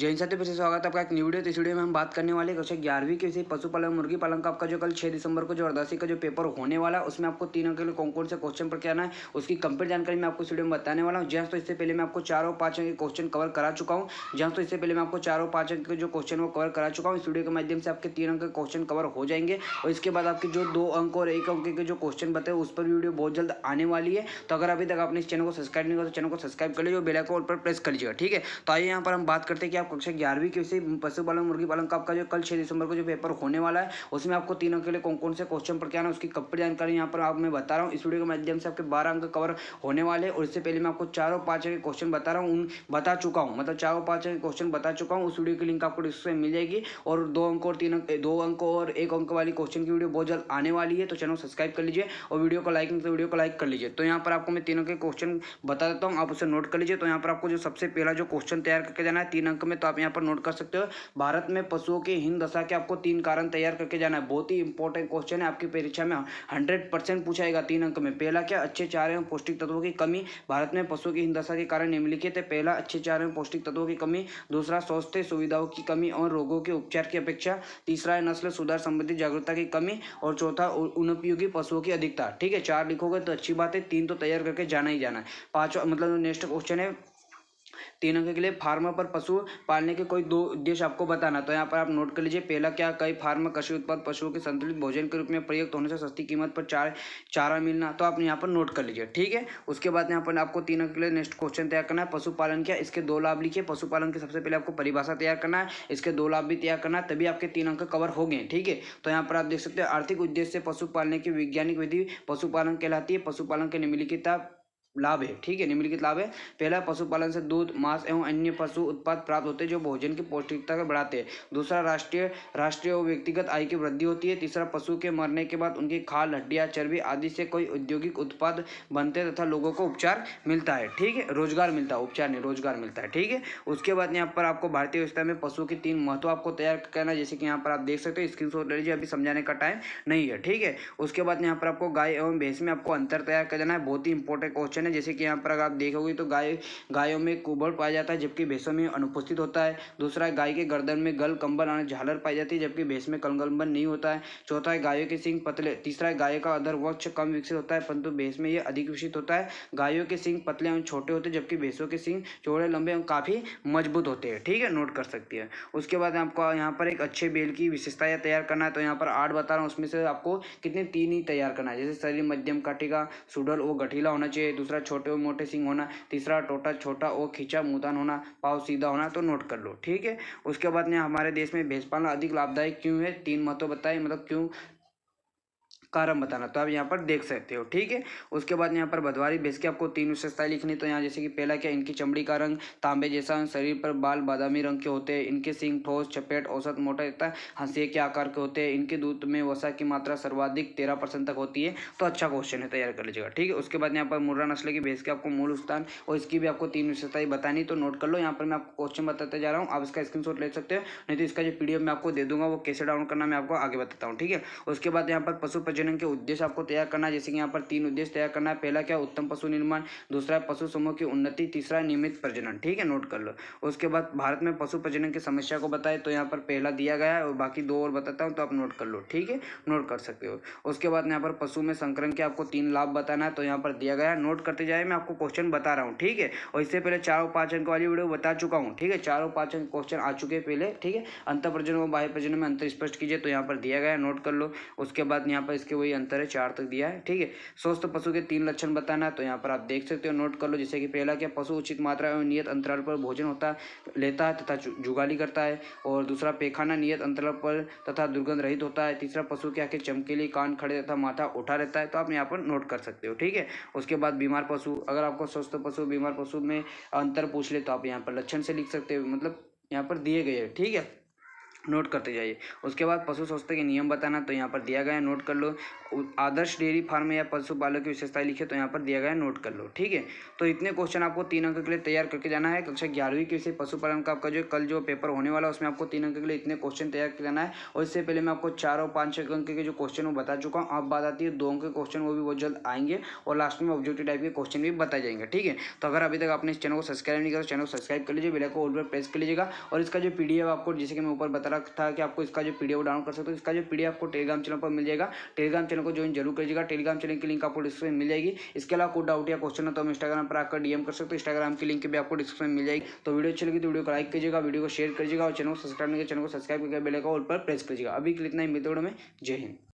जय हिंद साथी, फिर से स्वागत है आपका एक न्यू वीडियो। तो इस वीडियो में हम बात करने वाले कक्षा 11वीं के विषय पशुपालन मुर्गी पालन का आपका जो कल 6 दिसंबर को जो अर्दासी का जो पेपर होने वाला है उसमें आपको 3 अंक के लिए कौन से क्वेश्चन पर क्या आना है उसकी कंप्लीट जानकारी मैं आपको इस वीडियो में बताने वाला हूँ। जहाँ तो इससे पहले मैं आपको 4 और 5 अंक के क्वेश्चन कवर करा चुका हूँ। जहाँ तो इससे पहले मैं आपको 4 और 5 अंक के जो क्वेश्चन वो कवर करा चुका हूँ। इस वीडियो के माध्यम से आपके 3 अंक के क्वेश्चन कवर हो जाएंगे और इसके बाद आपके जो 2 अंक और 1 अंक के जो क्वेश्चन बताए उस पर वीडियो बहुत जल्द आने वाली है। तो अगर अभी तक आपने इस चैनल को सब्सक्राइब नहीं किया तो चैनल को सब्सक्राइब कर लीजिए और बेल आइकन पर प्रेस कर लीजिएगा। ठीक है, तो आइए यहाँ पर हम बात करते हैं कि आप कक्षा 11वीं के विषय पशुपालन मुर्गी पालन का आपका जो कल 6 दिसंबर को जो पेपर होने वाला है उसमें आपको 3 अंक के लिए कौन से क्वेश्चन पर क्या है उसकी कंप्लीट जानकारी यहाँ पर आप मैं बता रहा हूँ। इस वीडियो के माध्यम से आपके 12 अंक कवर होने वाले हैं और इससे पहले मैं आपको 4 और 5 के क्वेश्चन बता रहा हूँ, बता चुका हूँ, मतलब 4 और 5 के क्वेश्चन बता चुका हूँ। उस वीडियो की लिंक आपको डिस्क्रिप्शन में मिल जाएगी और 2 अंक और 3 अंक 2 अंक और 1 अंक वाली क्वेश्चन की वीडियो बहुत जल्द आने वाली है। तो चैनल सब्सक्राइब कर लीजिए और वीडियो को लाइक नहीं तो वीडियो को लाइक कर लीजिए। तो यहाँ पर आपको मैं 3 अंक के क्वेश्चन बता देता हूँ, आप उसे नोट कर लीजिए। तो यहाँ पर आपको जो सबसे पहला जो क्वेश्चन तैयार करके जाना है 3 अंक में, तो आप यहाँ पर नोट कर सकते हो। भारत में पशुओं की हीन दशा के आपको 3 कारण तैयार करके जाना है। बहुत ही इंपॉर्टेंट क्वेश्चन है, आपकी परीक्षा में 100% पूछाएगा 3 अंक में। पहला क्या, अच्छे चारे एवं पौष्टिक तत्वों की कमी। भारत में पशुओं की हीन दशा के कारण निम्नलिखित है। पहला, अच्छे चारे एवं पौष्टिक तत्वों की कमी। दूसरा, स्वास्थ्य सुविधाओं की कमी और रोगों के उपचार की अपेक्षा। तीसरा है नस्ल सुधार संबंधी जागरूकता की कमी और चौथा अनुपयोगी पशुओं की अधिकता। ठीक है, 4 लिखोगे तो अच्छी बात है, 3 तो तैयार करके जाना ही जाना है। पांचवा मतलब नेक्स्ट क्वेश्चन है 3 अंक के लिए, फार्म पर पशु पालने के कोई 2 उद्देश्य आपको बताना। तो यहाँ पर आप नोट कर लीजिए। पहला क्या, कई फार्म कृषि उत्पाद पशुओं के संतुलित भोजन के रूप में प्रयुक्त होने से सस्ती कीमत पर चारा मिलना। तो आप यहाँ पर नोट कर लीजिए। ठीक है, उसके बाद यहाँ पर आपको 3 अंक के लिए नेक्स्ट क्वेश्चन तैयार करना है। पशुपालन क्या, इसके 2 लाभ लिखिए। पशुपालन के सबसे पहले आपको परिभाषा तैयार करना है, इसके 2 लाभ भी तैयार करना है, तभी आपके 3 अंक कवर हो गए। ठीक है, तो यहाँ पर आप देख सकते हैं आर्थिक उद्देश्य से पशु पालने की वैज्ञानिक विधि पशुपालन कहलाती है। पशुपालन के निम्नलिखित लाभ है। ठीक है, निम्नलिखित लाभ है। पहला, पशुपालन से दूध, मांस एवं अन्य पशु उत्पाद प्राप्त होते हैं जो भोजन की पौष्टिकता को बढ़ाते हैं। दूसरा, राष्ट्रीय और व्यक्तिगत आय की वृद्धि होती है। तीसरा, पशु के मरने के बाद उनकी खाल, हड्डियां, चर्बी आदि से कोई औद्योगिक उत्पाद बनते हैं तथा लोगों को उपचार मिलता है। ठीक है, रोजगार मिलता है, उपचार नहीं रोजगार मिलता है। ठीक है, उसके बाद यहाँ पर आपको भारतीय व्यवस्था में पशुओं की 3 महत्व आपको तैयार करना है, जैसे कि यहाँ पर आप देख सकते हो, स्क्रीनशॉट ले लीजिए, अभी समझाने का टाइम नहीं है। ठीक है, उसके बाद यहाँ पर आपको गाय एवं भैंस में आपको अंतर तैयार कर देना है। बहुत ही इंपॉर्टेंट क्वेश्चन है। जैसे कि यहाँ पर अगर आप देखोगे तो गायों में कुबड़ पाया जाता है जबकि भैंसों में अनुपस्थित होता है। दूसरा, गाय के गर्दन में गल, कंबल और झालर पाई जाती है जबकि भैंस में कंबल नहीं होता है। चौथा है, गायों के सींग पतले। तीसरा है, गाय का अधर वक्ष कम विकसित होता है परंतु भैंस में यह अधिक विकसित होता है। गायों के सींग पतले एवं छोटे होते हैं जबकि भैंसों के सींग चौड़े, लंबे एवं काफी मजबूत होते हैं। ठीक है, नोट कर सकती है। उसके बाद आपको यहाँ पर एक अच्छे बैल की विशेषताएं तैयार करना है। तो यहाँ पर 8 बता रहा हूँ, उसमें से आपको कितने 3 ही तैयार करना है। जैसे शरीर मध्यम काटिका, सुडौल वो गठीला होना चाहिए। दूसरा, छोटे और मोटे सींग होना। तीसरा, टोटा छोटा और खींचा मुंहतान होना। पाँव सीधा होना। तो नोट कर लो। ठीक है, उसके बाद में हमारे देश में भैंस पालना अधिक लाभदायक क्यों है, 3 महत्व बताए, मतलब क्यों कारण बताना। तो आप यहाँ पर देख सकते हो। ठीक है, उसके बाद यहाँ पर भदवारी भैंस की आपको 3 विशेषताएं लिखनी। तो यहाँ जैसे कि पहला क्या, इनकी चमड़ी का रंग तांबे जैसा, शरीर पर बाल बादामी रंग के होते हैं, इनके सींग ठोस चपेट औसत मोटा रहता है, हंसिया के आकार के होते हैं, इनके दूध में वसा की मात्रा सर्वाधिक 13% तक होती है। तो अच्छा क्वेश्चन है, तैयार कर लीजिएगा। ठीक है, उसके बाद यहाँ पर मुर्रा नस्ल की भैंस के आपको मूल स्थान और इसकी भी आपको 3 विशेषताएं बतानी। तो नोट कर लो। यहाँ पर मैं आपको क्वेश्चन बताते जा रहा हूँ, आप इसका स्क्रीनशॉट ले सकते हो, नहीं तो इसका जो PDF मैं आपको दे दूंगा वो कैसे डाउनलोड करना मैं आपको आगे बताता हूँ। ठीक है, उसके बाद यहाँ पर पशु प्रजनन के उद्देश्य आपको तैयार करना है। जैसे कि यहाँ पर 3 उद्देश्य तैयार करना है। पहला क्या, उत्तम पशु निर्माण। दूसरा, पशु समूह की उन्नति। तीसरा, नियमित प्रजनन। ठीक है, नोट कर लो। उसके बाद भारत में पशु प्रजनन की समस्या को बताए। तो यहाँ पर पहला दिया गया है और बाकी 2 और बताता हूँ, तो आप नोट कर लो। ठीक है, नोट कर सकते हो। उसके बाद यहाँ पर पशु में संकरण के आपको 3 लाभ बताना है। तो यहाँ पर दिया गया है, नोट करते जाए, मैं आपको क्वेश्चन बता रहा हूँ। ठीक है, और इससे पहले 4 और 5 अंक वाली वीडियो बता चुका हूँ। ठीक है, 4 और 5 अंक क्वेश्चन आ चुके हैं पहले। ठीक है, अंतर प्रजनन और बाह्य प्रजनन में अंतर स्पष्ट कीजिए। तो यहाँ पर दिया गया है, नोट कर लो। उसके बाद यहाँ पर इसके वही अंतर है, 4 तक दिया है। ठीक है, स्वस्थ पशु के 3 लक्षण बताना है। तो यहाँ पर आप देख सकते हो, नोट कर लो। जैसे कि पहला क्या, पशु उचित मात्रा एवं नियत अंतराल पर भोजन लेता है तथा जुगाली करता है। और दूसरा, पैखाना नियत अंतराल पर तथा दुर्गंध रहित होता है। तीसरा, पशु की आंखें चमकीली, कान खड़े तथा माथा उठा रहता है। तो आप यहाँ पर नोट कर सकते हो। ठीक है, उसके बाद बीमार पशु, अगर आपको स्वस्थ पशु बीमार पशु में अंतर पूछ ले तो आप यहाँ पर लक्षण से लिख सकते हो, मतलब यहाँ पर दिए गए हैं। ठीक है, नोट करते जाइए। उसके बाद पशु स्वास्थ्य के नियम बताना, तो यहाँ पर दिया गया है, नोट कर लो। आदर्श डेयरी फार्म या पशुपालक की विशेषताएं लिखे, तो यहाँ पर दिया गया है, नोट कर लो। ठीक है, तो इतने क्वेश्चन आपको 3 अंक के लिए तैयार करके जाना है। कक्षा 11वीं के विषय पशुपालन का आपका जो कल जो पेपर होने वाला है उसमें आपको 3 अंक के लिए इतने क्वेश्चन तैयार कर जाना है। और इससे पहले मैं आपको 4 और 5 अंक के जो क्वेश्चन वो बता चुका हूँ। अब बात आती है 2 अंक के क्वेश्चन, वो भी बहुत जल्द आएंगे और लास्ट में ऑब्जेक्टिव टाइप के क्वेश्चन भी बताए जाएंगे। ठीक है, तो अगर अभी तक आपने इस चैनल को सब्सक्राइब नहीं किया तो चैनल को सब्सक्राइब कर लीजिए, बेल आइकन ऑल पर प्रेस कर लीजिएगा। और इसका जो पीडीएफ आपको, जैसे कि मैं ऊपर बता रहा था कि आपको इसका जो पीडीएफ डाउनलोड कर सकते हो, इसका जो पीडीएफ आपको टेलीग्राम चैनल पर मिल जाएगा। टेलीग्राम चैनल को ज्वाइन जरूर करिएगा। टेलीग्राम चैनल की लिंक आपको डिस्क्रिप्शन में मिल जाएगी। इसके अलावा कोई डाउट या क्वेश्चन है तो हम इंस्टाग्राम पर आकर डीएम कर सकते हो। इंस्टाग्राम की लिंक भी आपको डिस्क्रिप्शन में मिल जाएगी। तो वीडियो अच्छी लगी तो वीडियो को लाइक कीजिएगा, वीडियो को शेयर कीजिएगा और चैनल को सब्सक्राइब नहीं किया चैनल को सब्सक्राइब करके बेल आइकन ऑल पर प्रेस कीजिएगा। अभी के लिए इतना ही, मिलते हैं। जय हिंद।